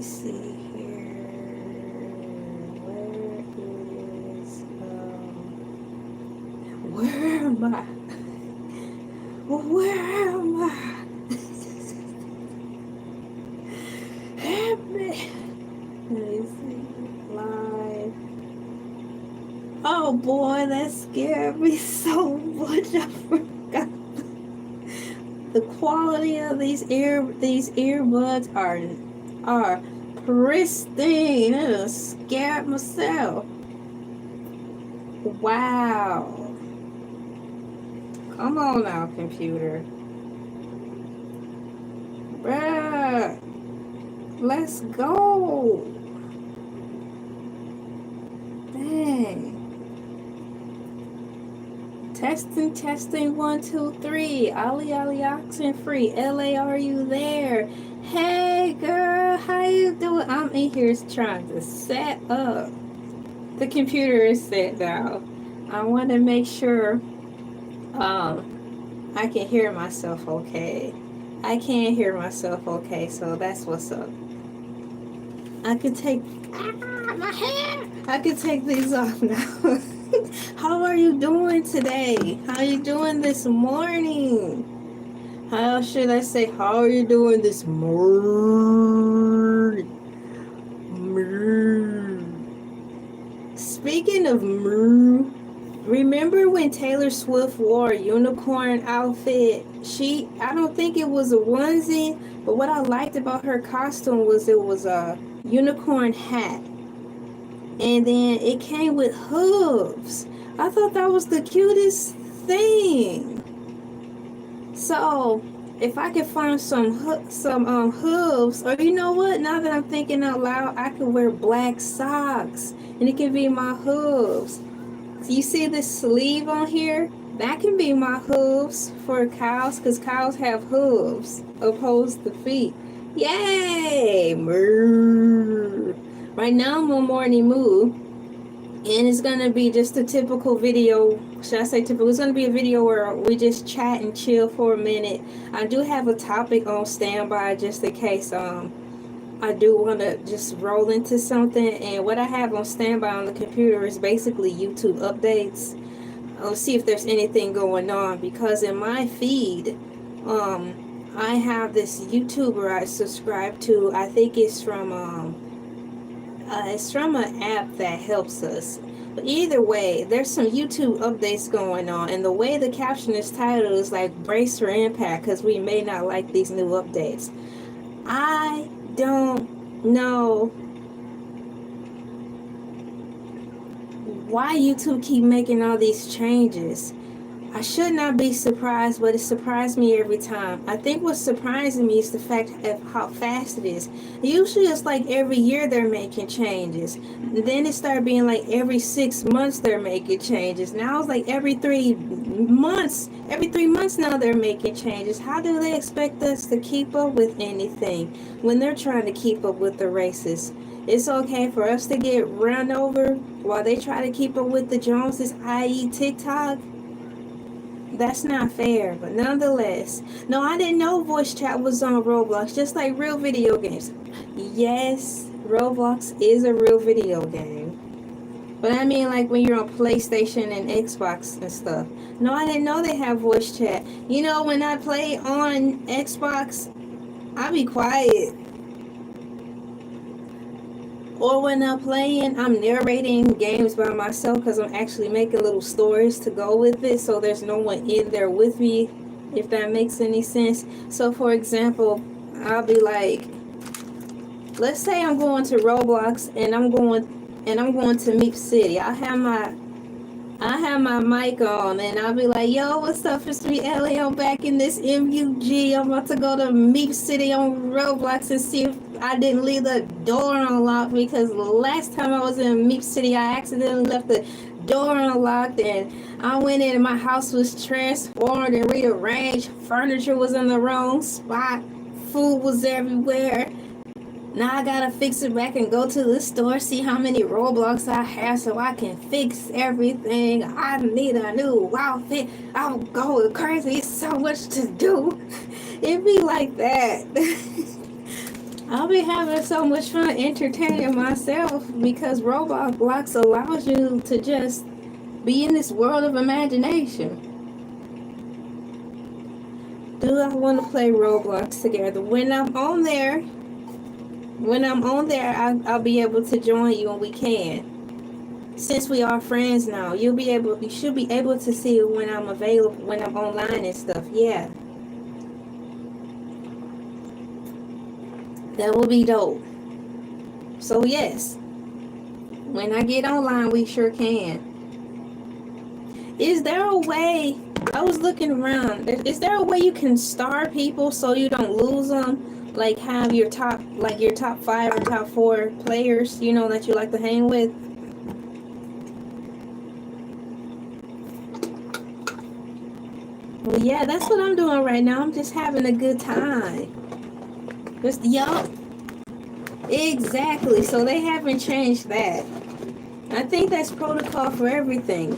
see here. Where am I? Where am I? Help me. Let me see. Live. Oh boy, that scared me so much. I forgot. The quality of these earbuds are pristine. It scared myself. Wow. Come on now, computer. Bruh. Let's go. Dang. Testing, 1, 2, 3. Ollie, oxen free. LA, are you there? Hey, girl, how you doing? I'm in here trying to set up. The computer is set now. I want to make sure I can hear myself okay. I can't hear myself okay, so that's what's up. I can take my hair. I can take these off now. How are you doing today? How are you doing this morning? How should I say, how are you doing this morning? Speaking of remember when Taylor Swift wore a unicorn outfit? I don't think it was a onesie, but what I liked about her costume was it was a unicorn hat. And then it came with hooves. I thought that was the cutest thing. So if I could find some hooves, or you know what? Now that I'm thinking out loud, I could wear black socks, and it can be my hooves. You see this sleeve on here? That can be my hooves for cows, because cows have hooves opposed to feet. Yay! Right now I'm on morning moo, and it's gonna be just a typical video. Should I say typical? It's gonna be a video where we just chat and chill for a minute. I do have a topic on standby just in case I do want to just roll into something. And what I have on standby on the computer is basically YouTube updates. I'll see if there's anything going on, because in my feed I have this YouTuber I subscribe to. I think it's from an app that helps us. But either way, there's some YouTube updates going on, and the way the caption is titled is like brace for impact, because we may not like these new updates. I don't know why YouTube keep making all these changes. I should not be surprised, but it surprised me every time. I think what's surprising me is the fact of how fast it is. Usually it's like every year they're making changes. And then it started being like every 6 months they're making changes. Now it's like every 3 months. Every 3 months now they're making changes. How do they expect us to keep up with anything when they're trying to keep up with the races? It's okay for us to get run over while they try to keep up with the Joneses, i.e. TikTok? That's not fair, but nonetheless. No, I didn't know voice chat was on Roblox, just like real video games. Yes, Roblox is a real video game. But I mean like when you're on PlayStation and Xbox and stuff. No, I didn't know they have voice chat. You know, when I play on Xbox, I be quiet. Or when I'm playing, I'm narrating games by myself, because I'm actually making little stories to go with it, so there's no one in there with me, if that makes any sense. So for example, I'll be like, let's say I'm going to Roblox and I'm going to Meep City. I have my mic on, and I'll be like, yo, what's up? It's me, Ellie. I'm back in this MUG. I'm about to go to Meep City on Roblox and see if I didn't leave the door unlocked, because the last time I was in Meep City, I accidentally left the door unlocked, and I went in and my house was transformed and rearranged. Furniture was in the wrong spot. Food was everywhere. Now I gotta fix it back and go to the store, see how many Roblox I have so I can fix everything. I need a new outfit. I'm going crazy. It's so much to do. It be like that. I'll be having so much fun entertaining myself because Roblox allows you to just be in this world of imagination. Do I want to play Roblox together? When I'm on there, I'll be able to join you and we can. Since we are friends now, you should be able to see when I'm available, when I'm online and stuff. Yeah. That will be dope. So yes, when I get online, we sure can. Is there a way, I was looking around, is there a way you can star people so you don't lose them? Like have your top 5 or top 4 players, you know, that you like to hang with? Well, yeah, that's what I'm doing right now. I'm just having a good time. Yup. Exactly. So they haven't changed that. I think that's protocol for everything.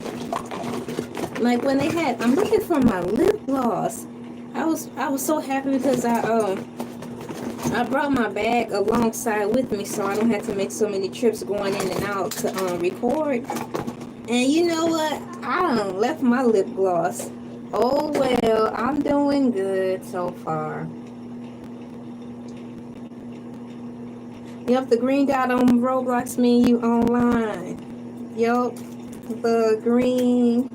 Like when they had, I'm looking for my lip gloss. I was so happy because I brought my bag alongside with me so I don't have to make so many trips going in and out to record. And you know what? I done left my lip gloss. Oh well, I'm doing good so far. Yep, the green dot on Roblox mean you online. Yep, the green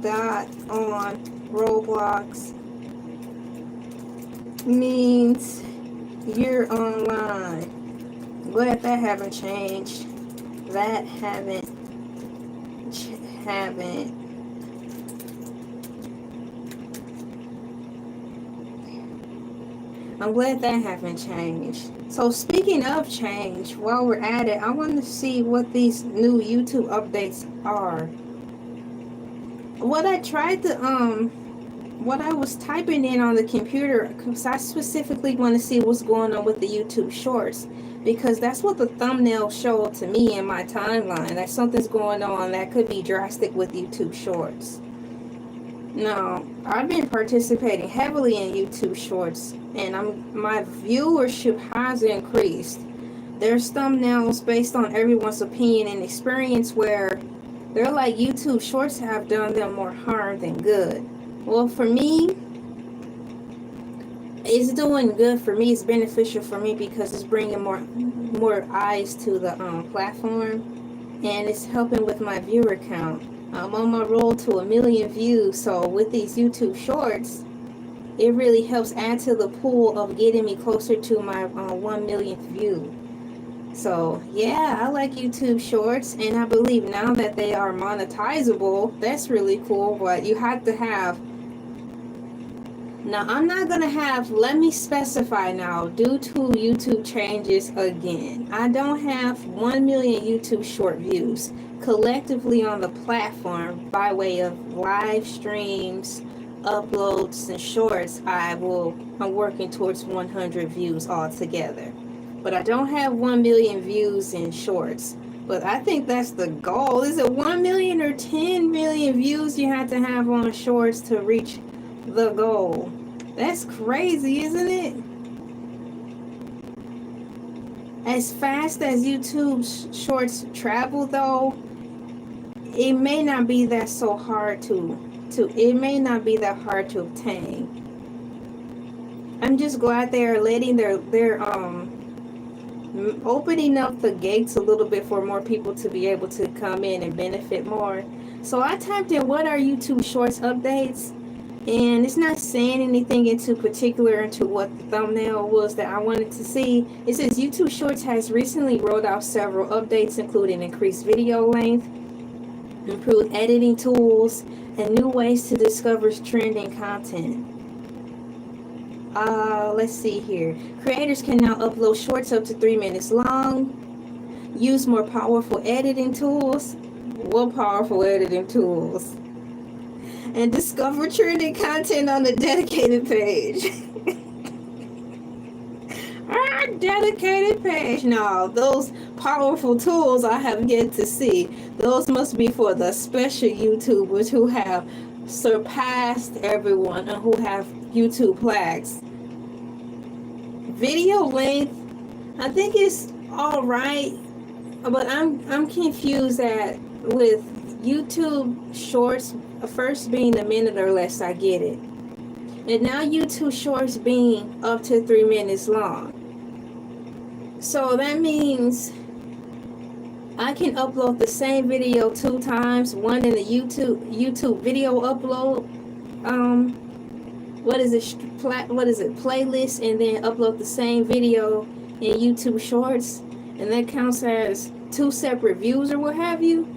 dot on Roblox means you're online. Glad that haven't changed. That haven't. I'm glad that haven't changed. So speaking of change, while we're at it, I want to see what these new YouTube updates are. What I tried to what I was typing in on the computer, because I specifically want to see what's going on with the YouTube Shorts, because that's what the thumbnail showed to me in my timeline, that something's going on that could be drastic with YouTube Shorts. Now, I've been participating heavily in YouTube Shorts, and my viewership has increased. There's thumbnails based on everyone's opinion and experience where they're like YouTube Shorts have done them more harm than good. Well, for me, it's doing good for me. It's beneficial for me because it's bringing more eyes to the platform, and it's helping with my viewer count. I'm on my road to 1 million views, so with these YouTube Shorts, it really helps add to the pool of getting me closer to my 1 millionth view. So yeah, I like YouTube Shorts, and I believe now that they are monetizable, that's really cool. But you have to have, now I'm not gonna have, let me specify now, due to YouTube changes again, I don't have 1 million YouTube short views collectively on the platform by way of live streams, uploads, and shorts. I'm working towards 100 views altogether, but I don't have 1 million views in shorts. But I think that's the goal. Is it 1 million or 10 million views you have to have on shorts to reach the goal? That's crazy, isn't it? As fast as YouTube Shorts travel, though, it may not be that so hard to obtain. I'm just glad they're letting they're opening up the gates a little bit for more people to be able to come in and benefit more. So I typed in what are YouTube Shorts updates, and it's not saying anything into what the thumbnail was that I wanted to see. It says YouTube Shorts has recently rolled out several updates, including increased video length, improved editing tools, and new ways to discover trending content. Let's see here. Creators can now upload shorts up to 3 minutes long, use more powerful editing tools. What powerful editing tools? And discover trending content on the dedicated page. Our dedicated page. No, those powerful tools I have yet to see. Those must be for the special YouTubers who have surpassed everyone and who have YouTube plaques. Video length I think it's all right, but I'm confused that with YouTube Shorts first being a minute or less, I get it, and now YouTube Shorts being up to 3 minutes long. So that means I can upload the same video 2 times, one in the YouTube video upload, what is it, playlist, and then upload the same video in YouTube Shorts, and that counts as 2 separate views or what have you.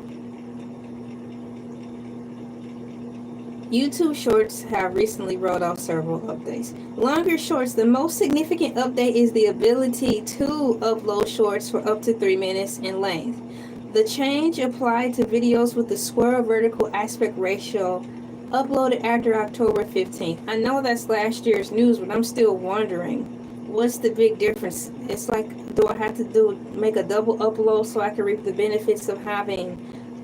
YouTube Shorts have recently rolled out several updates. Longer Shorts, the most significant update is the ability to upload shorts for up to 3 minutes in length. The change applied to videos with the square vertical aspect ratio uploaded after October 15th. I know that's last year's news, but I'm still wondering, what's the big difference? It's like, do I have to make a double upload so I can reap the benefits of having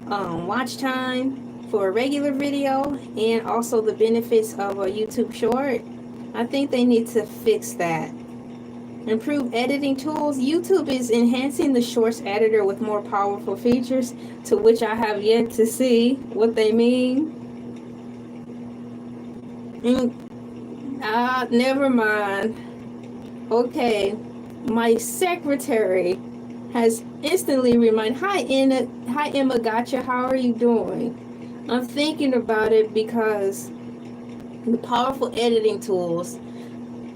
watch time for a regular video and also the benefits of a YouTube short? I think they need to fix that. Improve editing tools. YouTube is enhancing the Shorts editor with more powerful features, to which I have yet to see what they mean. Never mind. Okay, my secretary has instantly reminded, hi Emma, gotcha, how are you doing? I'm thinking about it because the powerful editing tools,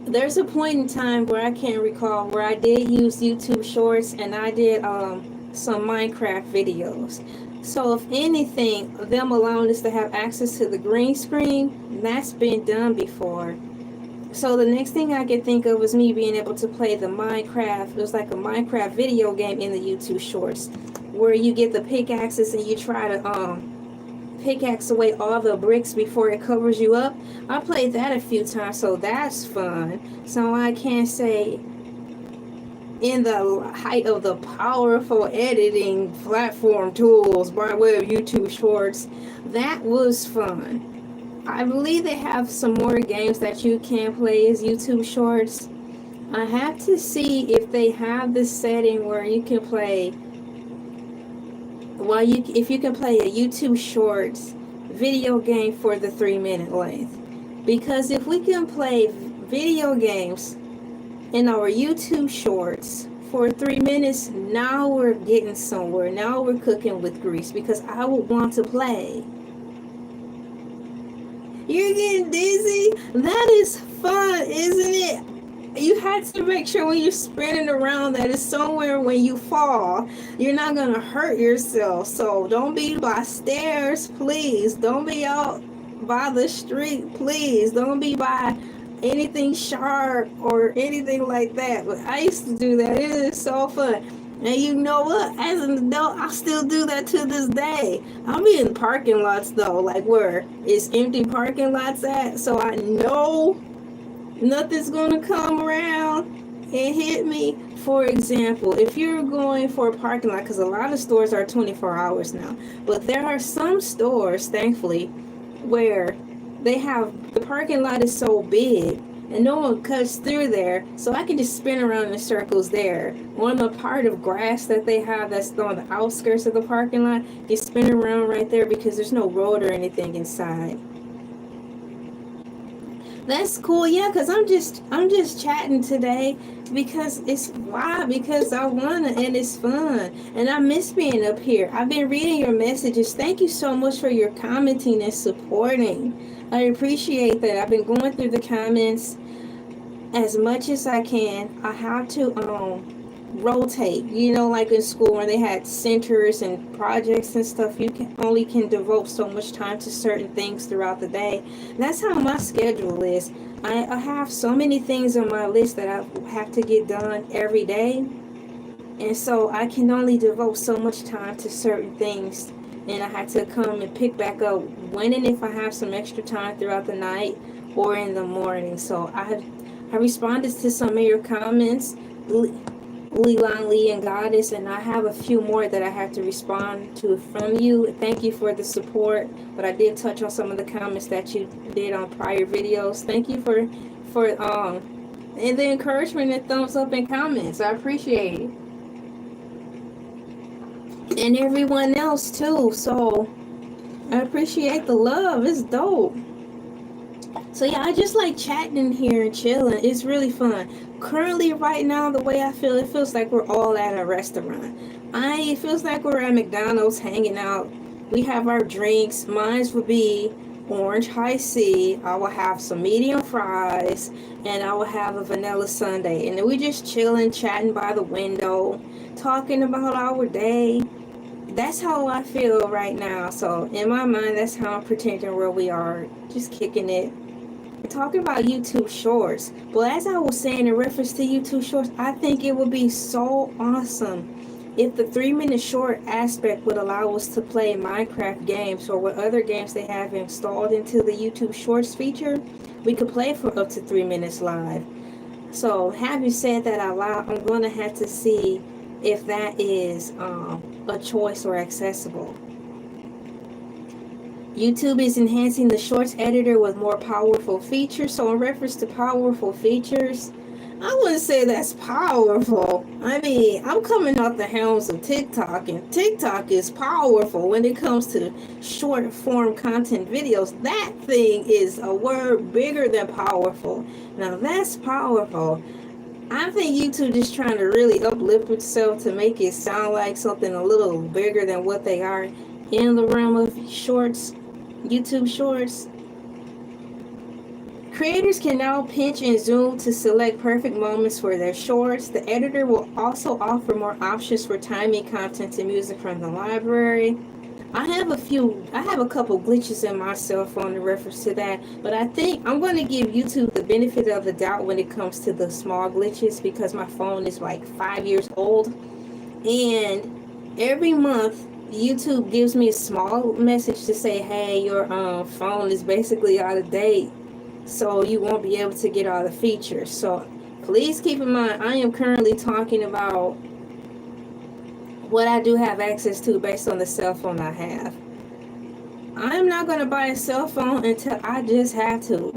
there's a point in time where I can't recall where I did use YouTube Shorts and I did some Minecraft videos. So if anything, them allowing us to have access to the green screen, that's been done before. So the next thing I could think of was me being able to play the Minecraft. It was like a Minecraft video game in the YouTube Shorts, where you get the pickaxes and you try to pickaxe away all the bricks before it covers you up. I played that a few times, so that's fun. So I can't say, in the height of the powerful editing platform tools by way of YouTube Shorts, that was fun. I believe they have some more games that you can play as YouTube Shorts. I have to see if they have this setting where you can play, if you can play a YouTube Shorts video game for the 3-minute length. Because if we can play video games in our YouTube Shorts for 3 minutes, now we're getting somewhere. Now we're cooking with grease, because I would want to play. You're getting dizzy? That is fun, isn't it? You had to make sure when you're sprinting around that it's somewhere when you fall, you're not going to hurt yourself. So don't be by stairs, please. Don't be out by the street, please. Don't be by anything sharp or anything like that. But I used to do that. It is so fun. And you know what? As an adult, I still do that to this day. I'll be in parking lots though, like where it's empty parking lots at, so I know nothing's gonna come around and hit me. For example, if you're going for a parking lot, because a lot of stores are 24 hours now, but there are some stores, thankfully, where they have, the parking lot is so big and no one cuts through there, so I can just spin around in circles there. On the part of grass that they have that's on the outskirts of the parking lot, you spin around right there because there's no road or anything inside. That's cool, yeah, because I'm just chatting today because it's because I wanna, and it's fun, and I miss being up here. I've been reading your messages. Thank you so much for your commenting and supporting. I appreciate that. I've been going through the comments as much as I can. I have to rotate, you know, like in school when they had centers and projects and stuff, you can only devote so much time to certain things throughout the day. That's how my schedule is. I have so many things on my list that I have to get done every day, and so I can only devote so much time to certain things, and I had to come and pick back up when and if I have some extra time throughout the night or in the morning. So I responded to some of your comments, Lee and Goddess, and I have a few more that I have to respond to from you. Thank you for the support, but I did touch on some of the comments that you did on prior videos. Thank you for and the encouragement and thumbs up and comments. I appreciate it. And everyone else too. So I appreciate the love. It's dope. So yeah, I just like chatting in here and chilling. It's really fun. Currently, right now, the way I feel, it feels like we're all at a restaurant. It feels like we're at McDonald's hanging out. We have our drinks. Mine would be orange high C. I will have some medium fries, and I will have a vanilla sundae. And then we just chilling, chatting by the window, talking about our day. That's how I feel right now. So in my mind, that's how I'm pretending where we are, just kicking it. Talking about YouTube Shorts. Well, as I was saying in reference to YouTube Shorts, I think it would be so awesome if the 3-minute short aspect would allow us to play Minecraft games or what other games they have installed into the YouTube Shorts feature. We could play for up to 3 minutes live. So having said that out loud, I'm going to have to see if that is a choice or accessible. YouTube is enhancing the Shorts editor with more powerful features. So in reference to powerful features, I wouldn't say that's powerful. I mean, I'm coming off the helms of TikTok, and TikTok is powerful when it comes to short form content videos. That thing is a word bigger than powerful. Now that's powerful. I think YouTube is trying to really uplift itself to make it sound like something a little bigger than what they are in the realm of shorts, YouTube Shorts. Creators can now pinch and zoom to select perfect moments for their shorts. The editor will also offer more options for timing content and music from the library. I have a couple glitches in my cell phone in reference to that, but I think I'm going to give YouTube the benefit of the doubt when it comes to the small glitches, because my phone is like 5 years old, and every month YouTube gives me a small message to say, hey, your phone is basically out of date, so you won't be able to get all the features. So please keep in mind, I am currently talking about what I do have access to based on the cell phone I have. I'm not going to buy a cell phone until I just have to.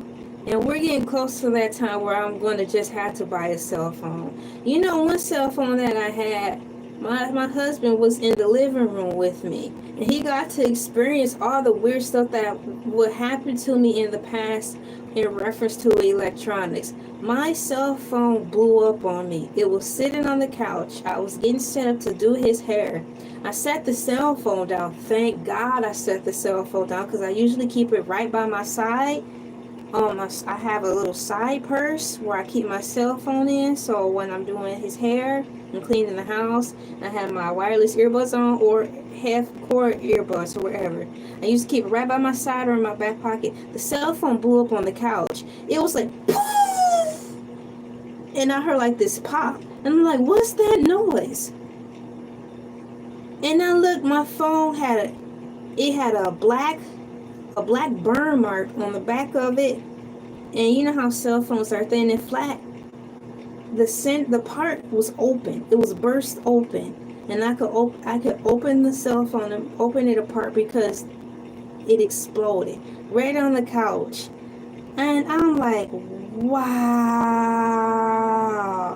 And we're getting close to that time where I'm going to just have to buy a cell phone. You know, one cell phone that I had, my husband was in the living room with me, and he got to experience all the weird stuff that would happen to me in the past in reference to electronics. My cell phone blew up on me. It was sitting on the couch. I was getting set up to do his hair. I set the cell phone down. Thank God I set the cell phone down, because I usually keep it right by my side. I have a little side purse where I keep my cell phone in, so when I'm doing his hair and cleaning the house, I have my wireless earbuds on, or half-cord earbuds, or wherever. I used to keep it right by my side or in my back pocket. The cell phone blew up on the couch. It was like, poof! And I heard like this pop. And I'm like, what's that noise? And I looked, my phone had a black burn mark on the back of it. And you know how cell phones are thin and flat? The part was open. It was burst open. And I could open the cell phone and open it apart because it exploded right on the couch. And I'm like, wow,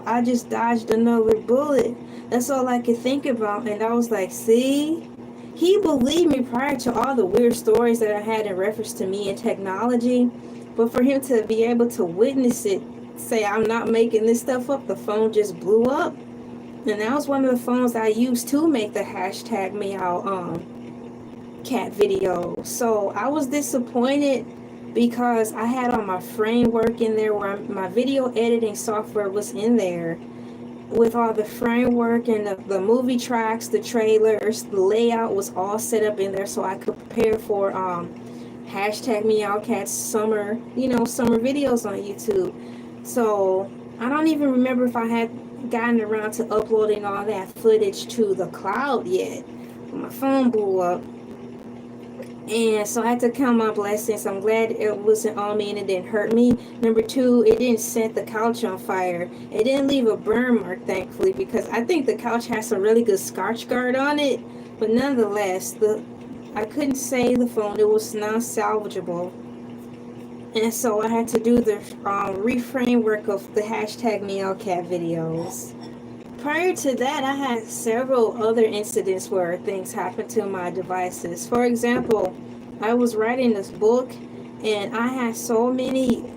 I just dodged another bullet. That's all I could think about. And I was like, see, he believed me prior to all the weird stories that I had in reference to me and technology. But for him to be able to witness it, say I'm not making this stuff up, the phone just blew up. And that was one of the phones I used to make the hashtag meow cat video. So I was disappointed because I had all my framework in there, where my video editing software was in there with all the framework and the movie tracks, the trailers, the layout was all set up in there, so I could prepare for hashtag meowcats summer videos on YouTube. So I don't even remember if I had gotten around to uploading all that footage to the cloud yet. My phone blew up, and so I had to count my blessings. I'm glad it wasn't on me and it didn't hurt me. Number two, it didn't set the couch on fire. It didn't leave a burn mark, thankfully, because I think the couch has some really good Scotch Guard on it. But nonetheless, I couldn't save the phone. It was non-salvageable. And so I had to do the reframework of the hashtag Meowcat videos. Prior to that, I had several other incidents where things happened to my devices. For example, I was writing this book and I had so many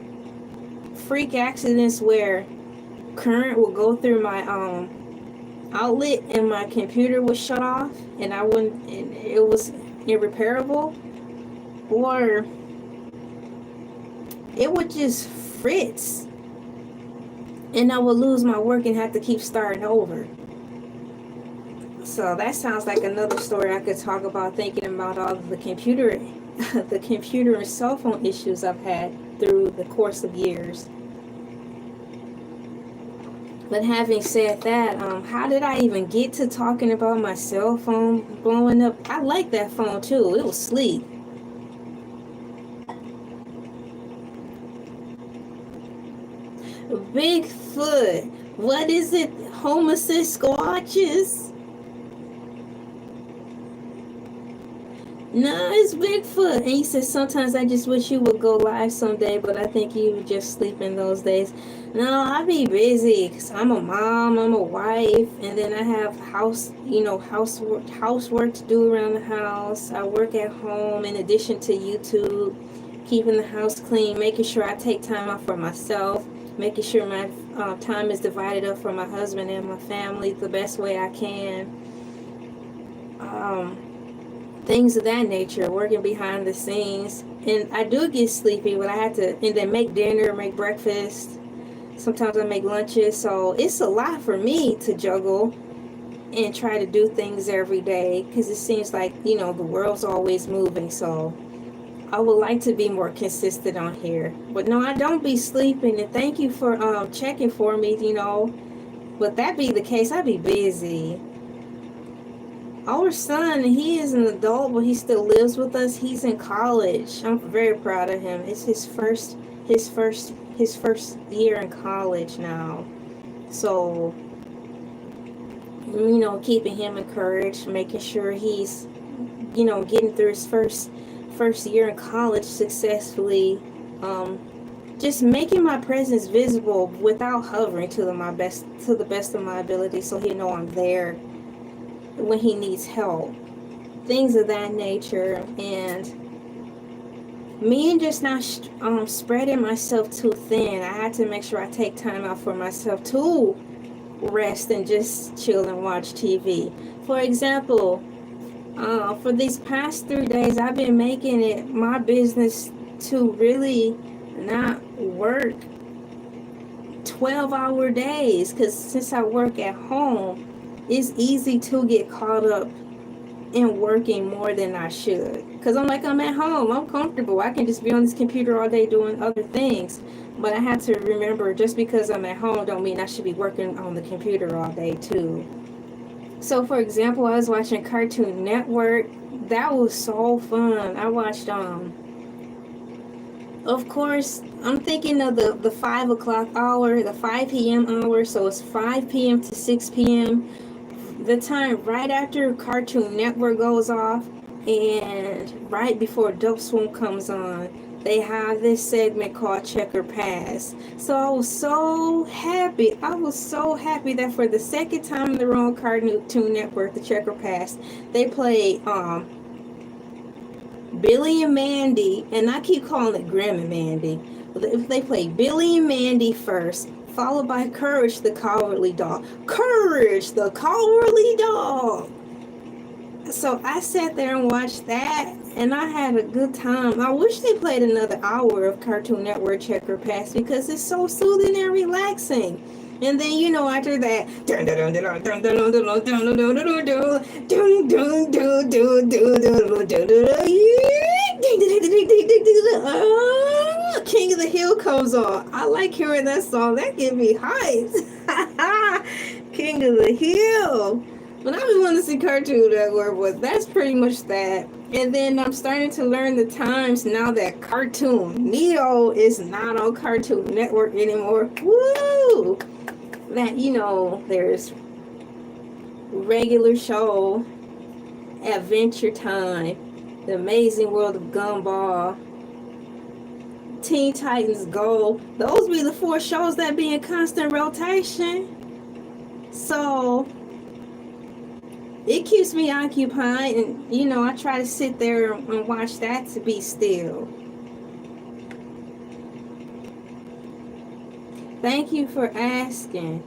freak accidents where current would go through my outlet and my computer was shut off and it was irreparable, or it would just fritz and I would lose my work and have to keep starting over. So that sounds like another story I could talk about, thinking about all of the computer and cell phone issues I've had through the course of years. But having said that, how did I even get to talking about my cell phone blowing up? I like that phone too. It was sleek. Bigfoot. What is it? Homosexuals? No, it's Bigfoot. And he said, sometimes I just wish you would go live someday, but I think you would just sleep in those days. No, I be busy because I'm a mom, I'm a wife, and then I have housework to do around the house. I work at home in addition to YouTube, keeping the house clean, making sure I take time out for myself, making sure my time is divided up for my husband and my family the best way I can. Things of that nature, working behind the scenes. And I do get sleepy, but I have to, and then make dinner, make breakfast. Sometimes I make lunches, so it's a lot for me to juggle and try to do things every day, because it seems like, the world's always moving, so I would like to be more consistent on here. But no, I don't be sleeping, and thank you for checking for me, But that be the case, I be busy. Our son, he is an adult, but he still lives with us. He's in college. I'm very proud of him. It's his first year in college now. So, keeping him encouraged, making sure he's, getting through his first year in college successfully. Just making my presence visible without hovering to the best of my ability, so he know I'm there when he needs help, things of that nature. And me and just not spreading myself too thin, I had to make sure I take time out for myself to rest and just chill and watch TV. For example, for these past 3 days, I've been making it my business to really not work 12-hour days, because since I work at home, it's easy to get caught up in working more than I should. Because I'm at home, I'm comfortable. I can just be on this computer all day doing other things. But I have to remember, just because I'm at home don't mean I should be working on the computer all day too. So for example, I was watching Cartoon Network. That was so fun. I watched, of course, I'm thinking of the 5 o'clock hour, the 5 p.m. hour. So it's 5 p.m. to 6 p.m. The time right after Cartoon Network goes off and right before Adult Swim comes on, they have this segment called Checker Pass. So I was so happy. That for the second time in the row on Cartoon Network, the Checker Pass, they played Billy and Mandy, and I keep calling it Grim and Mandy. They played Billy and Mandy first, followed by Courage the Cowardly Dog. Courage the Cowardly Dog! So I sat there and watched that, and I had a good time. I wish they played another hour of Cartoon Network Checker Pass, because it's so soothing and relaxing. And then, after that, King of the Hill comes on. I like hearing that song. That gives me hype. King of the Hill. But I've been wanting to see Cartoon Network, but that's pretty much that. And then I'm starting to learn the times now that Cartoon Neo is not on Cartoon Network anymore. Woo! That, there's regular show, Adventure Time, The Amazing World of Gumball, Teen Titans Go. Those be the 4 shows that be in constant rotation. So it keeps me occupied, and you know, I try to sit there and watch that to be still. Thank you for asking.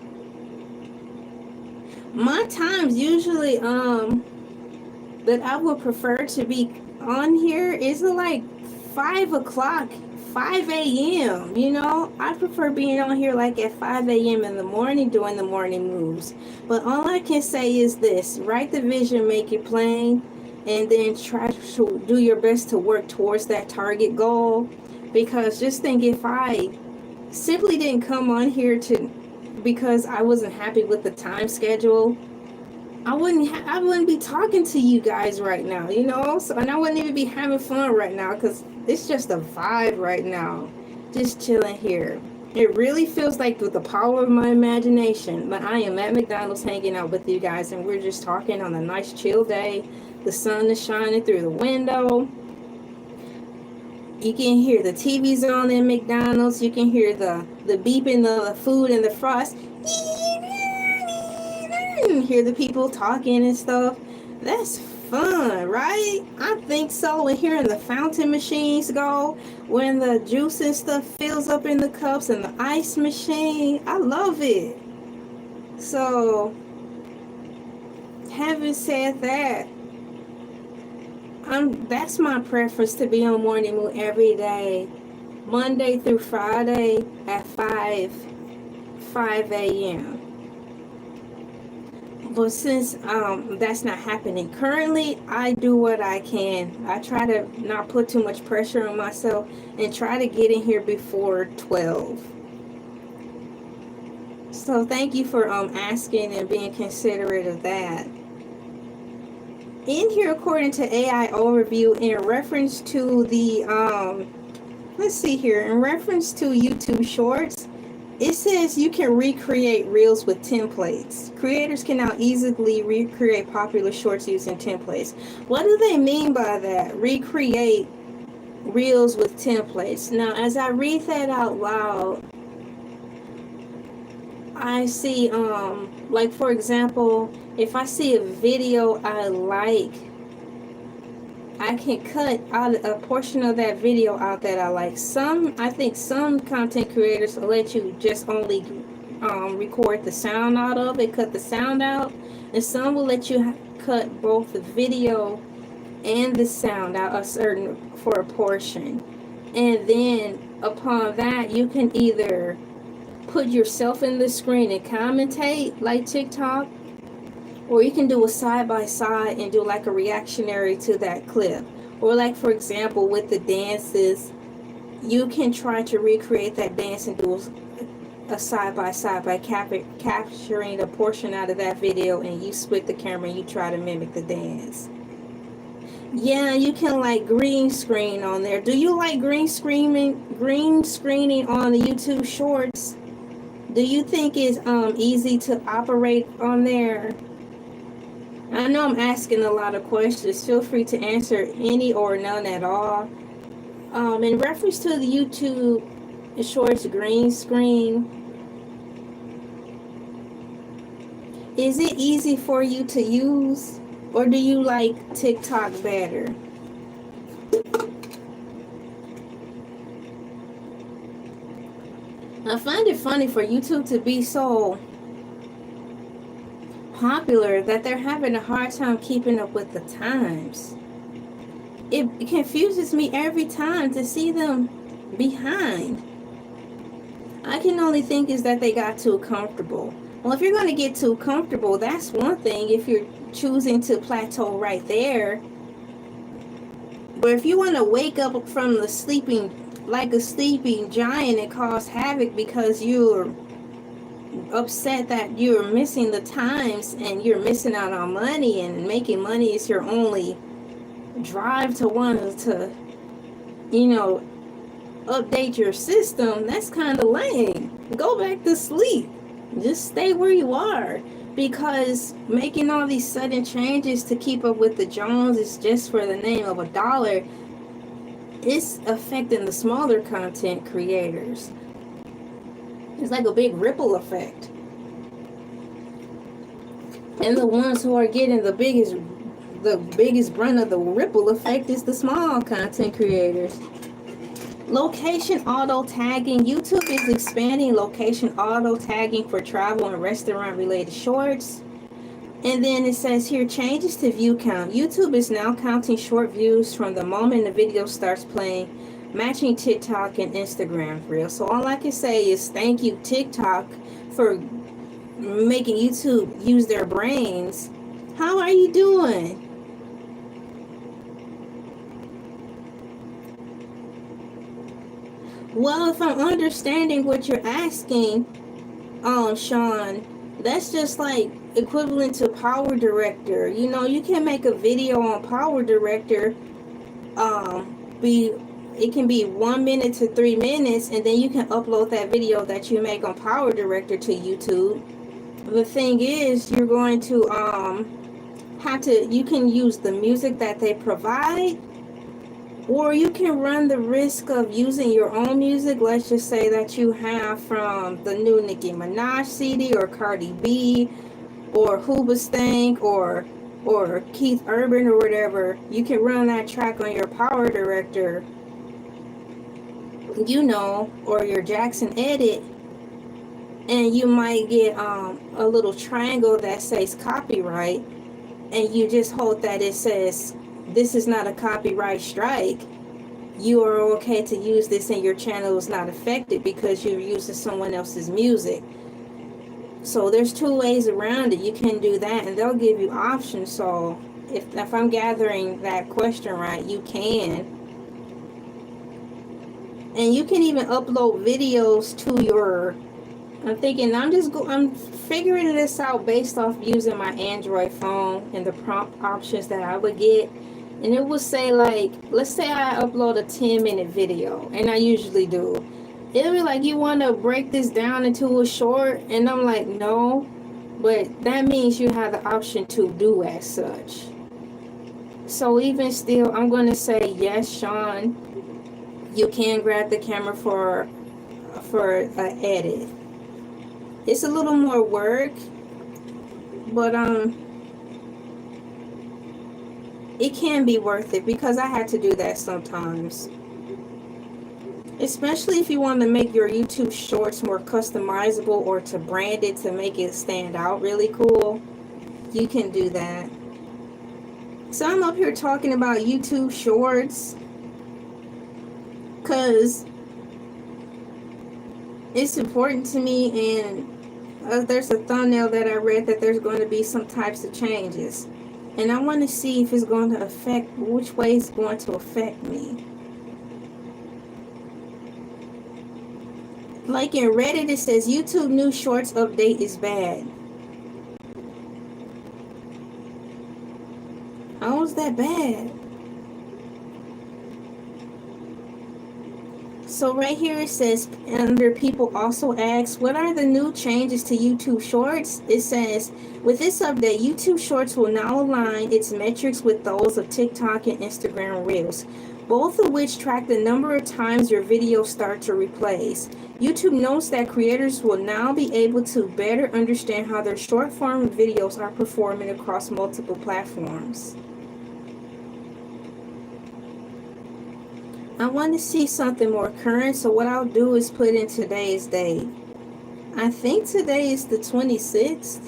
My times usually that I would prefer to be on here is like 5 o'clock, 5 a.m. You know, I prefer being on here like at 5 a.m. in the morning doing the morning moves. But all I can say is this: write the vision, make it plain, and then try to do your best to work towards that target goal. Because just think, if I simply didn't come on here because I wasn't happy with the time schedule, I wouldn't be talking to you guys right now, you know. So, and I wouldn't even be having fun right now, because it's just a vibe right now, just chilling here. It really feels like with the power of my imagination, but I am at McDonald's hanging out with you guys, and we're just talking on a nice chill day. The sun is shining through the window. You can hear the TVs on in McDonald's. You can hear the beeping of the food and the frost. Hear the people talking and stuff. That's fun, right? I think so. And hearing the fountain machines go, when the juice and stuff fills up in the cups, and the ice machine, I love it. So, having said that, that's my preference, to be on Morning Moon every day, Monday through Friday at 5 a.m. But since that's not happening currently, I do what I can. I try to not put too much pressure on myself and try to get in here before 12. So thank you for asking and being considerate of that. In here, according to AI Overview, in reference to the let's see here, in reference to YouTube Shorts, it says you can recreate reels with templates. Creators can now easily recreate popular shorts using templates. What do they mean by that? Recreate reels with templates. Now, as I read that out loud, I see, like for example, if I see a video I like, I can cut out a portion of that video out that I like. I think some content creators will let you just only record the sound out of it, cut the sound out, and some will let you cut both the video and the sound out for a portion. And then upon that, you can either put yourself in the screen and commentate like TikTok, or you can do a side-by-side and do like a reactionary to that clip. Or like, for example, with the dances, you can try to recreate that dance and do a side-by-side by capturing a portion out of that video, and you split the camera and you try to mimic the dance. Yeah, you can like green screen on there. Do you like green screening on the YouTube Shorts? Do you think it's easy to operate on there? I know I'm asking a lot of questions. Feel free to answer any or none at all. In reference to the YouTube Shorts green screen, is it easy for you to use, or do you like TikTok better? I find it funny for YouTube to be so popular that they're having a hard time keeping up with the times. It confuses me every time to see them behind. I can only think is that they got too comfortable. Well, if you're going to get too comfortable, that's one thing, if you're choosing to plateau right there. But if you want to wake up from the sleeping, like a sleeping giant, and cause havoc because you're upset that you're missing the times and you're missing out on money, and making money is your only drive to want to, you know, update your system, that's kind of lame. Go back to sleep. Just stay where you are, because making all these sudden changes to keep up with the Joneses just for the name of $1, it's affecting the smaller content creators. It's like a big ripple effect. And the ones who are getting the biggest brunt of the ripple effect is the small content creators. Location auto tagging. YouTube is expanding location auto tagging for travel and restaurant related shorts. And then it says here, changes to view count. YouTube is now counting short views from the moment the video starts playing, matching TikTok and Instagram Reels. So all I can say is thank you, TikTok, for making YouTube use their brains. How are you doing? Well, if I'm understanding what you're asking, Sean, that's just like equivalent to Power Director. You know, you can make a video on Power Director, it can be 1 minute to 3 minutes, and then you can upload that video that you make on Power Director to YouTube. The thing is, you're going to you can use the music that they provide, or you can run the risk of using your own music. Let's just say that you have from the new Nicki Minaj CD, or Cardi B, or Hoobastank, or Keith Urban, or whatever. You can run that track on your Power Director, you know, or your Jackson Edit, and you might get a little triangle that says copyright, and you just hold that it says this is not a copyright strike. You are okay to use this, and your channel is not affected because you're using someone else's music. So there's 2 ways around it. You can do that, and they'll give you options. So if I'm gathering that question right, you can. And you can even upload videos to your, I'm figuring this out based off using my Android phone and the prompt options that I would get. And it would say, like, let's say I upload a 10-minute video, and I usually do. It'll be like, you want to break this down into a short? And I'm like, no. But that means you have the option to do as such. So even still, I'm going to say, yes, Sean, you can grab the camera for an edit. It's a little more work, but it can be worth it, because I had to do that sometimes. Especially if you want to make your YouTube shorts more customizable, or to brand it to make it stand out really cool, you can do that. So I'm up here talking about YouTube shorts because it's important to me, and there's a thumbnail that I read that there's going to be some types of changes, and I want to see if it's going to affect, which way it's going to affect me. Like in Reddit, it says YouTube new shorts update is bad. How is that bad? So right here it says, under people also ask, what are the new changes to YouTube Shorts? It says, with this update, YouTube Shorts will now align its metrics with those of TikTok and Instagram Reels, both of which track the number of times your videos start to replays. YouTube notes that creators will now be able to better understand how their short-form videos are performing across multiple platforms. I want to see something more current, so what I'll do is put in today's date. I think today is the 26th.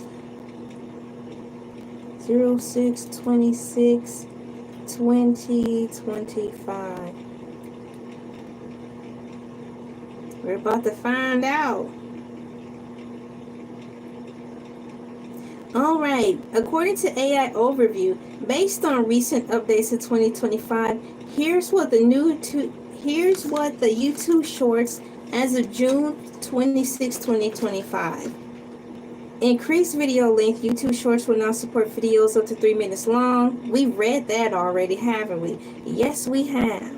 06/26/2025. We're about to find out. Alright, according to AI Overview, based on recent updates in 2025, here's what the YouTube Shorts as of June 26, 2025. Increased video length. YouTube Shorts will now support videos up to 3 minutes long. We've read that already, haven't we? Yes, we have.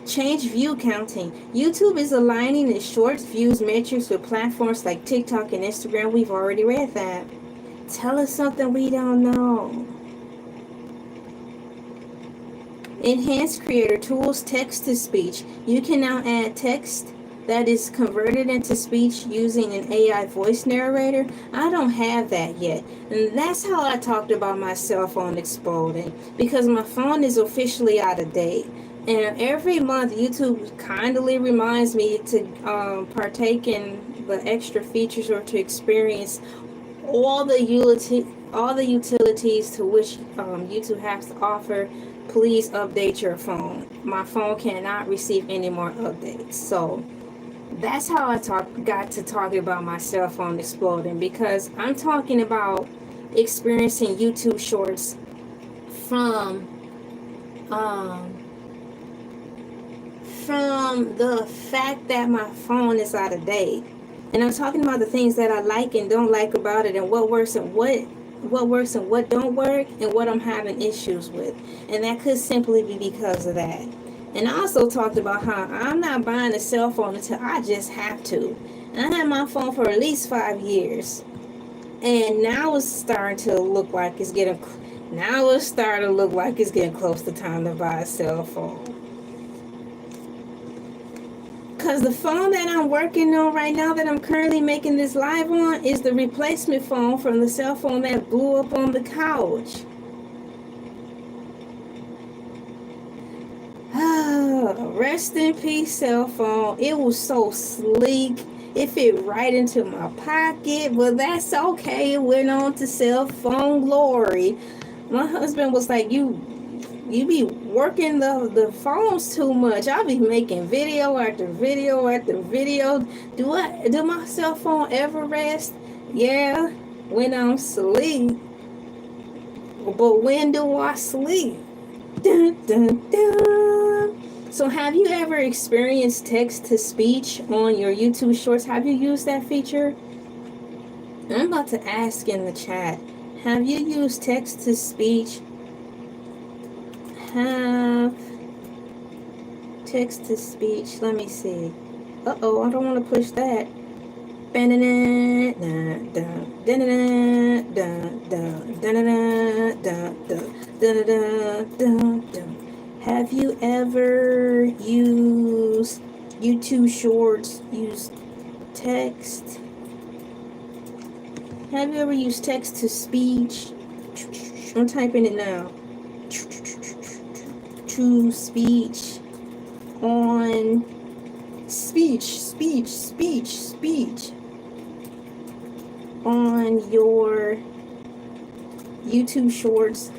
Change view counting. YouTube is aligning its shorts views metrics with platforms like TikTok and Instagram. We've already read that. Tell us something we don't know. Enhanced creator tools, text to speech. You can now add text that is converted into speech using an AI voice narrator. I don't have that yet. And that's how I talked about my cell phone exploding, because my phone is officially out of date. And every month, YouTube kindly reminds me to partake in the extra features or to experience all the utilities to which YouTube has to offer. Please update your phone. My phone cannot receive any more updates. So that's how I got to talking about my cell phone exploding, because I'm talking about experiencing YouTube Shorts from the fact that my phone is out of date. And I'm talking about the things that I like and don't like about it, and what works and what don't work, and what I'm having issues with. And that could simply be because of that. And I also talked about how I'm not buying a cell phone until I just have to. And I had my phone for at least 5 years. And now it's starting to look like it's getting close to time to buy a cell phone. Because the phone that I'm working on right now, that I'm currently making this live on, is the replacement phone from the cell phone that blew up on the couch. Rest in peace, cell phone. It was so sleek. It fit right into my pocket, but that's okay. It went on to cell phone glory. My husband was like, you be working the phones too much. I'll be making video after video after video. Do my cell phone ever rest? Yeah, when I'm asleep. But when do I sleep? Dun, dun, dun. So have you ever experienced text to speech on your YouTube Shorts? Have you used that feature? I'm about to ask in the chat. Have you used text to speech? Have text to speech. Let me see. Uh-oh, I don't want to push that. Have you ever used YouTube Shorts, used text? Have you ever used text to speech? I'm typing it now. To speech on speech on your YouTube Shorts.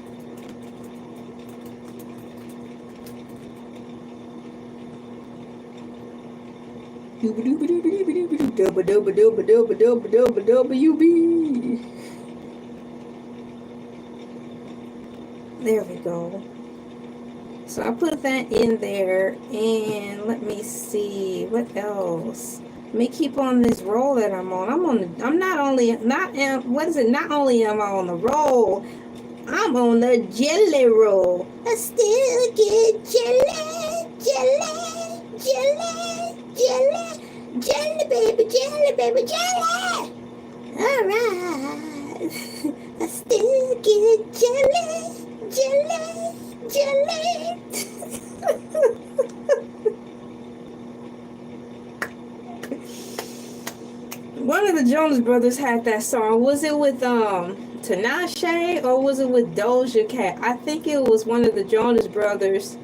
There we go. So I put that in there, and let me see what else. Let me keep on this roll that I'm on. Not only am I on the roll, I'm on the jelly roll. I still get jelly, baby, jelly. All right, I still get jelly. One of the Jonas Brothers had that song. Was it with Tinashe or was it with Doja Cat? I think it was one of the Jonas Brothers.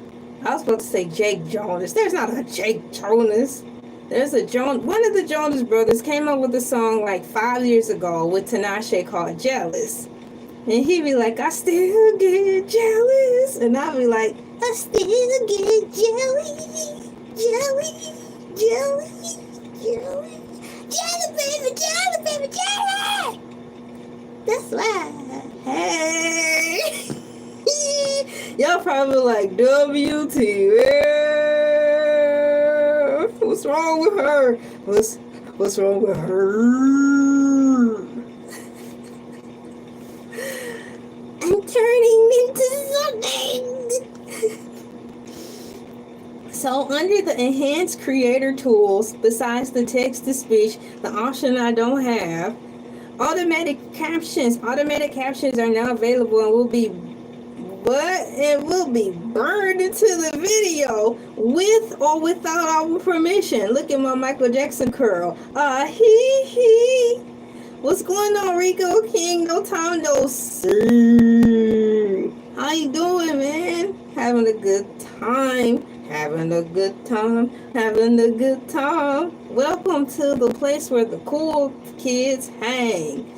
I was about to say Jake Jonas. There's not a Jake Jonas. There's one of the Jonas Brothers came up with a song like 5 years ago with Tinashe called Jealous. And he'd be like, I still get jealous. And I'd be like, I still get jelly. Jelly, jelly. That's why. Hey. Y'all probably like, WT. What's wrong with her? What's wrong with her? I'm turning into something. So under the enhanced creator tools, besides the text to speech, the option I don't have, automatic captions are now available and will but it will be burned into the video with or without our permission. Look at my Michael Jackson curl. Hee. What's going on, Rico King? No time, no see. How you doing, man? Having a good time. Having a good time. Welcome to the place where the cool kids hang.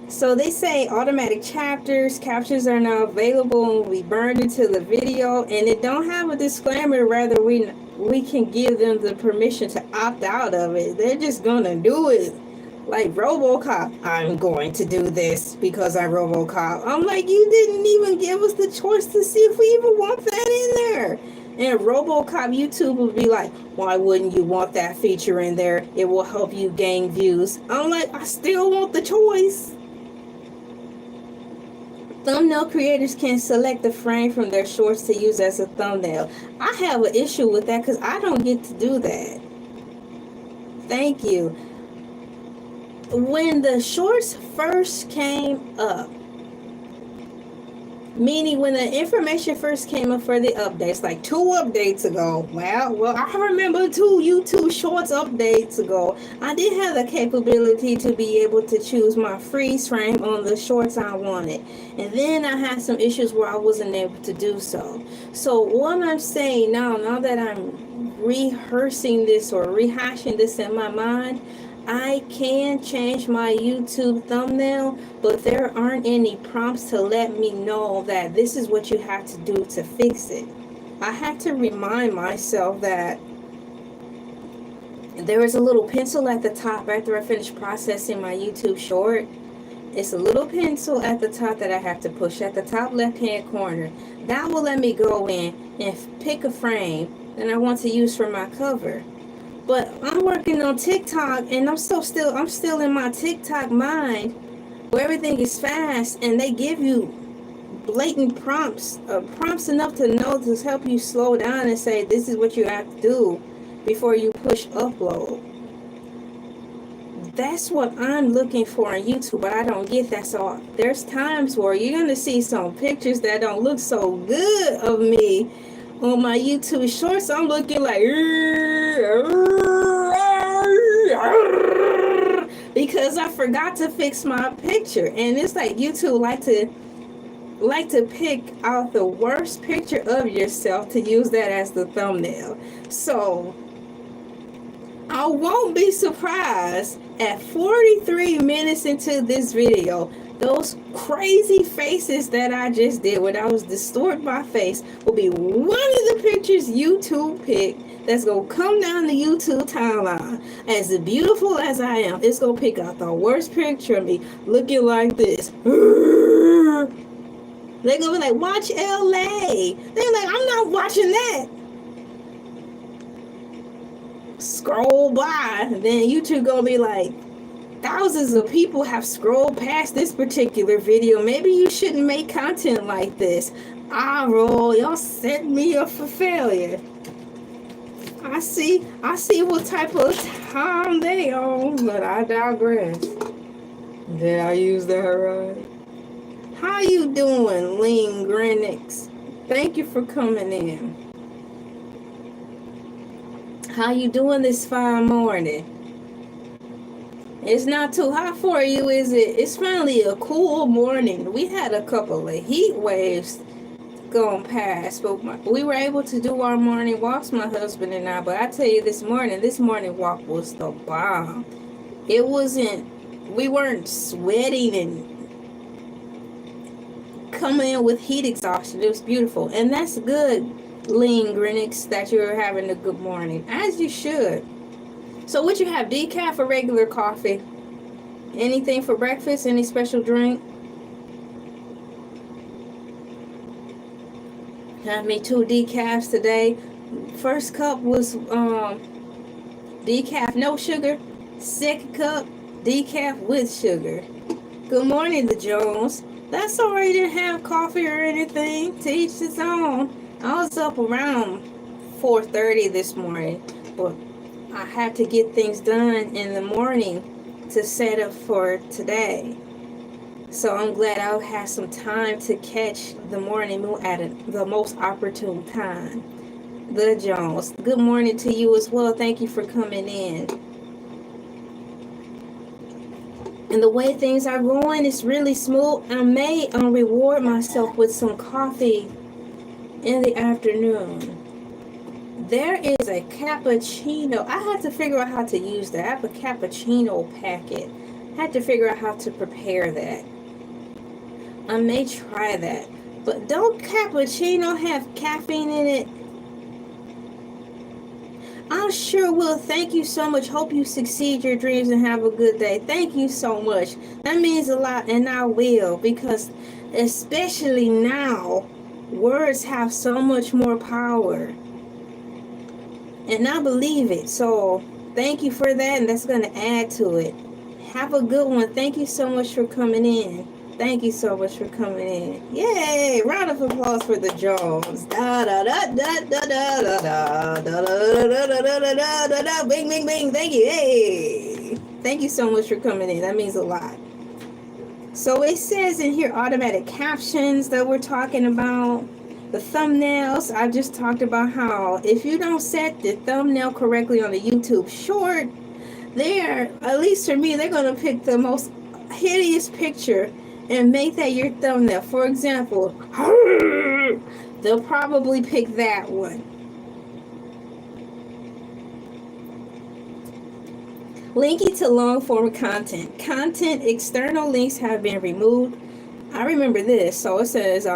So they say automatic captions are now available and will be burned into the video, and it don't have a disclaimer. Rather, we can give them the permission to opt out of it. They're just gonna do it. Like RoboCop, I'm going to do this because I'm RoboCop. I'm like, you didn't even give us the choice to see if we even want that in there. And RoboCop YouTube will be like, why wouldn't you want that feature in there? It will help you gain views. I'm like, I still want the choice. Thumbnail creators can select the frame from their shorts to use as a thumbnail. I have an issue with that because I don't get to do that. Thank you. When the shorts first came up, meaning when the information first came up for the updates, like 2 updates ago, well, I remember 2 YouTube Shorts updates ago, I did have the capability to be able to choose my freeze frame on the shorts I wanted. And then I had some issues where I wasn't able to do so. So what I'm saying now that I'm rehearsing this or rehashing this in my mind, I can change my YouTube thumbnail, but there aren't any prompts to let me know that this is what you have to do to fix it. I had to remind myself that there is a little pencil at the top after I finish processing my YouTube short. It's a little pencil at the top that I have to push at the top left-hand corner. That will let me go in and pick a frame that I want to use for my cover. But I'm working on TikTok, and I'm still in my TikTok mind where everything is fast, and they give you blatant prompts enough to know to help you slow down and say this is what you have to do before you push upload. That's what I'm looking for on YouTube, but I don't get that. So there's times where you're gonna see some pictures that don't look so good of me on my YouTube shorts. I'm looking like because I forgot to fix my picture. And it's like YouTube like to pick out the worst picture of yourself to use that as the thumbnail. So I won't be surprised at 43 minutes into this video, those crazy faces that I just did when I was distorting my face will be one of the pictures YouTube picked that's going to come down the YouTube timeline. As beautiful as I am, it's going to pick out the worst picture of me looking like this. They're going to be like, watch LA. They're like, I'm not watching that. Scroll by. Then YouTube going to be like, thousands of people have scrolled past this particular video. Maybe you shouldn't make content like this. Roll, y'all set me up for failure. I see what type of time they on, but I digress. Did I use that right? How you doing, Lean Grenix? Thank you for coming in. How you doing this fine morning? It's not too hot for you, is it? It's finally a cool morning. We had a couple of heat waves going past, but we were able to do our morning walks, my husband and I. But I tell you, this morning walk was the bomb. It wasn't, we weren't sweating and coming in with heat exhaustion. It was beautiful. And that's good, Lean Grenix, that you're having a good morning, as you should. So what you have, decaf or regular coffee? Anything for breakfast? Any special drink? Had me 2 decafs today. First cup was decaf no sugar. Second cup, decaf with sugar. Good morning, the Jones. That's alright, didn't have coffee or anything. To each his own. I was up around 4:30 this morning, but I had to get things done in the morning to set up for today. So I'm glad I'll have some time to catch the morning moon at the most opportune time. The Jones, good morning to you as well. Thank you for coming in. And the way things are going is really smooth. I may reward myself with some coffee in the afternoon. There is a cappuccino. I have to figure out how to use that. I have a cappuccino packet. I have to figure out how to prepare that. I may try that. But don't cappuccino have caffeine in it? I sure will. Thank you so much. Hope you succeed your dreams and have a good day. Thank you so much. That means a lot, and I will, because especially now, words have so much more power. And I believe it. So thank you for that, and that's going to add to it. Have a good one. Thank you so much for coming in. Thank you so much for coming in. Yay! Round of applause for the Jones. Da da da da da da da da da da da da da da. Bing bing bing. Thank you. Hey! Thank you so much for coming in. That means a lot. So it says in here automatic captions that we're talking about. The thumbnails. I just talked about how if you don't set the thumbnail correctly on the YouTube short, they're, at least for me, they're gonna pick the most hideous picture and make that your thumbnail. For example, they'll probably pick that one. Linking to long form content. External links have been removed. I remember this. So it says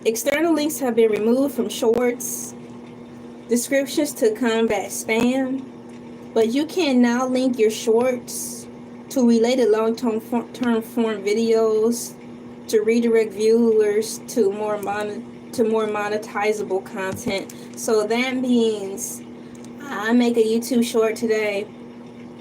external links have been removed from shorts. Descriptions to combat spam. But you can now link your shorts to related long-term form videos, to redirect viewers to more monetizable content. So that means I make a YouTube short today.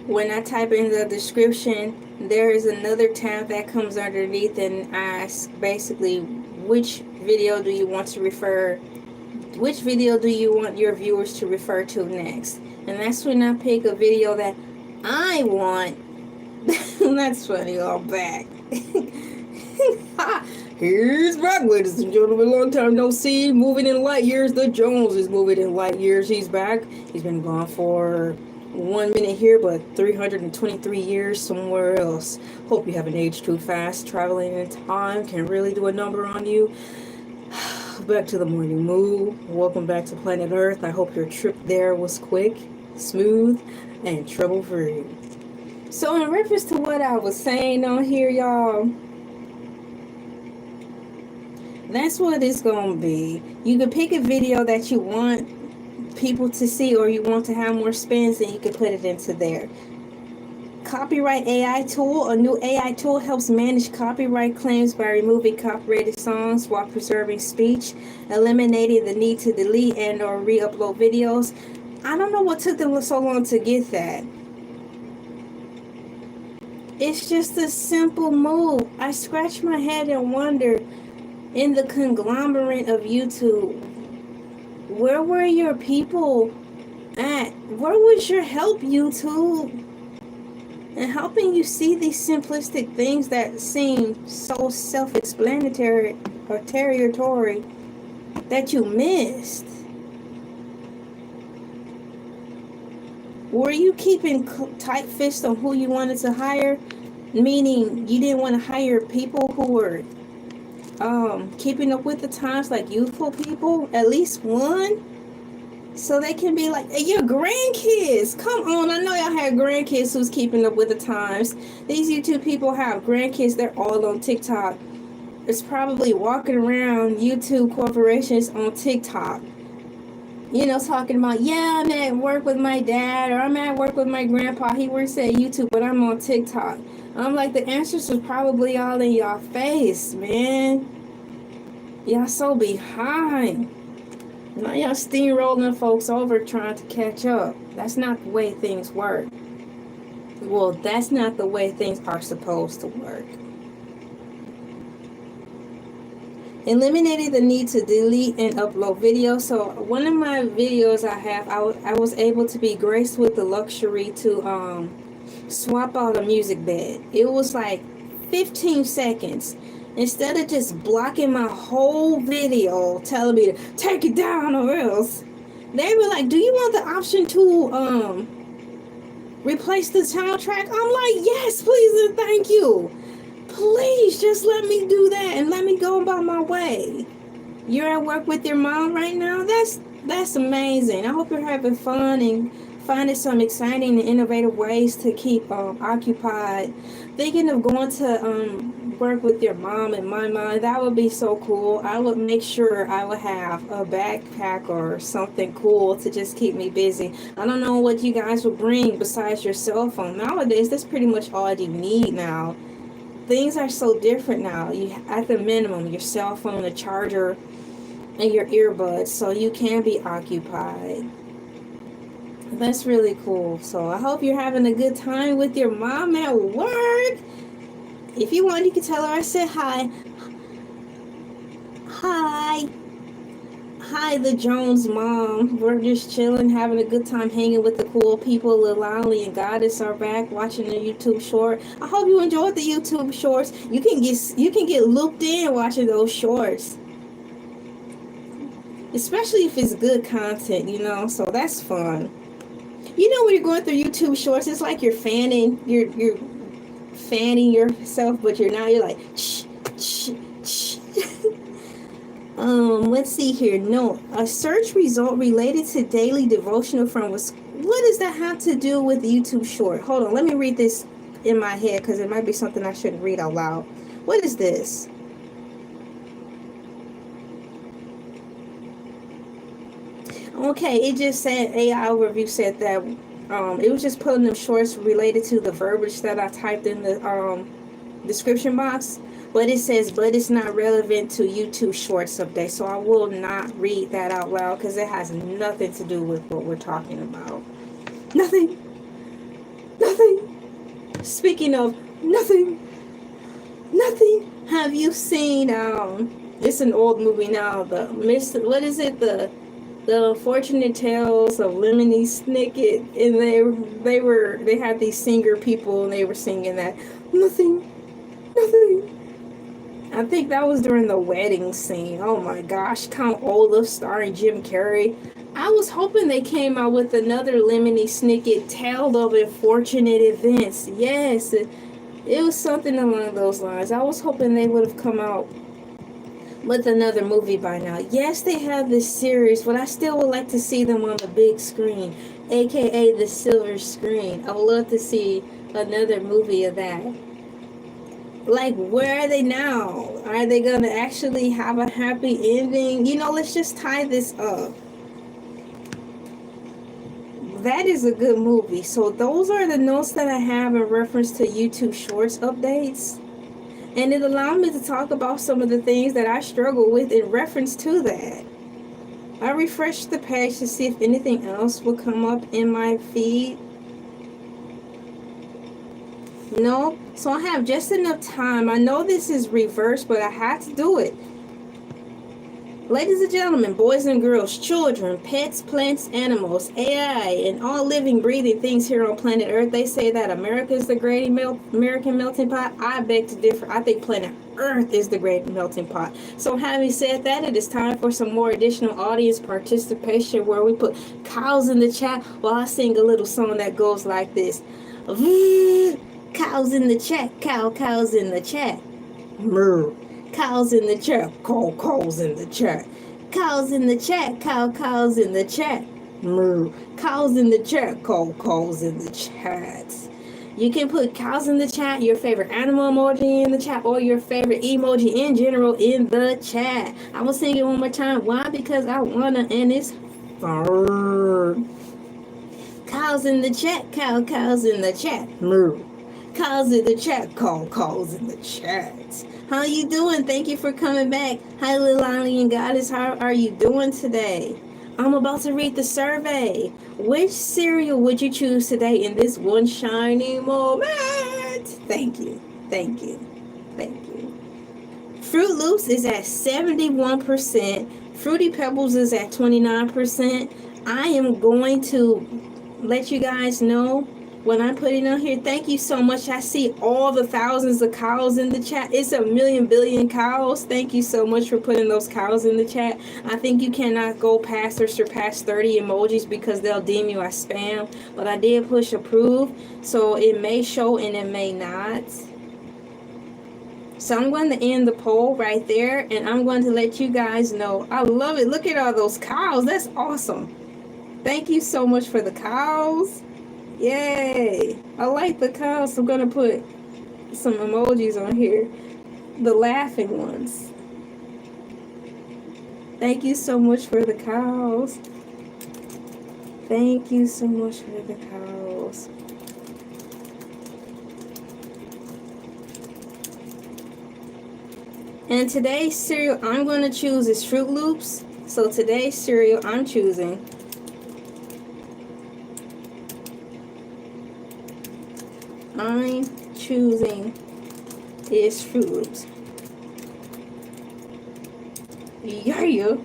When I type in the description, there is another tab that comes underneath and asks basically which video do you want your viewers to refer to next. And that's when I pick a video that I want. That's funny, all back. Here's back, ladies and gentlemen. Long time no see. Moving in light years. The Jones is moving in light years. He's back. He's been gone for 1 minute here, but 323 years somewhere else. Hope you haven't aged too fast. Traveling in time can really do a number on you. Back to the morning moo. Welcome back to planet Earth. I hope your trip there was quick, smooth, and trouble-free. So in reference to what I was saying on here, y'all, that's what it's going to be. You can pick a video that you want people to see or you want to have more spins, and you can put it into there. Copyright AI tool. A new AI tool helps manage copyright claims by removing copyrighted songs while preserving speech, eliminating the need to delete and or re-upload videos. I don't know what took them so long to get that. It's just a simple move. I scratch my head and wonder, in the conglomerate of YouTube, where were your people at? Where was your help, YouTube? And helping you see these simplistic things that seem so self-explanatory or territory that you missed. Were you keeping tight fists on who you wanted to hire? Meaning you didn't want to hire people who were keeping up with the times, like youthful people, at least one, so they can be like, hey, your grandkids, come on. I know y'all have grandkids who's keeping up with the times. These YouTube people have grandkids, they're all on TikTok. It's probably walking around YouTube corporations on TikTok, you know, talking about, yeah, I'm at work with my dad, or I'm at work with my grandpa, he works at YouTube, but I'm on TikTok. I'm like, the answers was probably all in y'all face, man. Y'all so behind. Now y'all steamrolling folks over trying to catch up. That's not the way things work. Well, that's not the way things are supposed to work. Eliminating the need to delete and upload videos. So one of my videos I have, I was able to be graced with the luxury to swap out a music bed. It was like 15 seconds. Instead of just blocking my whole video, telling me to take it down or else. They were like, do you want the option to replace the soundtrack? I'm like, yes, please and thank you. Please just let me do that and let me go about my way. You're at work with your mom right now? That's amazing. I hope you're having fun and finding some exciting and innovative ways to keep occupied. Thinking of going to work with your mom, in my mind, that would be so cool. I would make sure I would have a backpack or something cool to just keep me busy. I don't know what you guys would bring besides your cell phone. Nowadays, that's pretty much all you need now. Things are so different now. You, at the minimum, your cell phone, a charger, and your earbuds, so you can be occupied. That's really cool. So I hope you're having a good time with your mom at work. If you want, you can tell her I said hi. Hi, the Jones mom. We're just chilling, having a good time hanging with the cool people. Elay and Goddess are back watching the YouTube short. I hope you enjoyed the YouTube shorts. You can get looped in watching those shorts. Especially if it's good content, you know, so that's fun. You know, when you're going through YouTube shorts, it's like you're fanning yourself, but you're not. You're like, shh, shh, shh. Let's see here. No, a search result related to daily devotional from what does that have to do with YouTube short? Hold on, let me read this in my head because it might be something I shouldn't read out loud. What is this? Okay, it just said AI overview said that it was just putting them shorts related to the verbiage that I typed in the description box, but it says but it's not relevant to YouTube shorts update, so I will not read that out loud because it has nothing to do with what we're talking about. Nothing. Speaking of nothing, have you seen it's an old movie now, what is it, the Unfortunate Tales of Lemony Snicket, and they had these singer people and they were singing that nothing. I think that was during the wedding scene. Oh my gosh, Count Olaf starring Jim Carrey. I was hoping they came out with another Lemony Snicket Tale of Unfortunate Events. Yes, it was something along those lines. I was hoping they would have come out with another movie by now. Yes, they have this series, but I still would like to see them on the big screen, aka the silver screen. I would love to see another movie of that. Like, where are they now? Are they gonna actually have a happy ending? You know, let's just tie this up. That is a good movie. So those are the notes that I have in reference to YouTube Shorts updates. And it allowed me to talk about some of the things that I struggle with in reference to that. I refreshed the page to see if anything else would come up in my feed. No, so I have just enough time. I know this is reversed, but I had to do it. Ladies and gentlemen, boys and girls, children, pets, plants, animals, AI, and all living, breathing things here on planet Earth, they say that America is the great American melting pot. I beg to differ. I think planet Earth is the great melting pot. So having said that, it is time for some more additional audience participation where we put cows in the chat while I sing a little song that goes like this. Cows in the chat, cows in the chat. Moo. Cows in the chat, cows in the chat. Cows in the chat, cows in the chat. Moo. Cows in the chat, cows in the chat. You can put cows in the chat, your favorite animal emoji in the chat, or your favorite emoji in general in the chat. I will sing it one more time. Why? Because I wanna, and it's fun. Cows in the chat, cows in the chat. Moo. Cows in the chat, cows in the chat. How you doing? Thank you for coming back. Hi, Elay and Goddess. How are you doing today? I'm about to read the survey. Which cereal would you choose today in this one shiny moment? Thank you. Fruit Loops is at 71%. Fruity Pebbles is at 29%. I am going to let you guys know when I put it on here. Thank you so much. I see all the thousands of cows in the chat. It's a million billion cows. Thank you so much for putting those cows in the chat. I think you cannot go past or surpass 30 emojis because they'll deem you as spam. But I did push approve, so it may show and it may not. So I'm going to end the poll right there, and I'm going to let you guys know. I love it. Look at all those cows. That's awesome. Thank you so much for the cows. Yay. I like the cows. So I'm going to put some emojis on here. The laughing ones. Thank you so much for the cows. Thank you so much for the cows. And today's cereal I'm going to choose is Fruit Loops. So today's cereal I'm choosing is Fruit Loops. Yeah.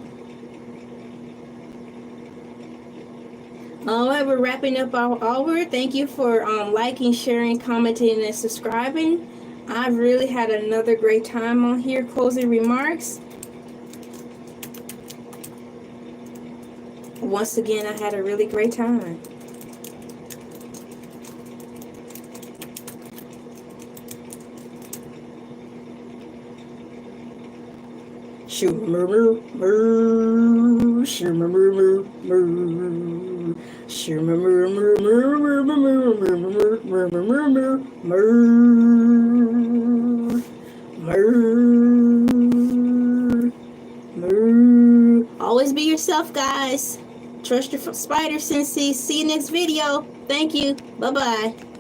Alright, we're wrapping up our hour. Thank you for liking, sharing, commenting, and subscribing. I've really had another great time on here. Closing remarks. Once again, I had a really great time. Always be yourself, guys. Trust your spider senses. See you next video. Thank you. Bye-bye.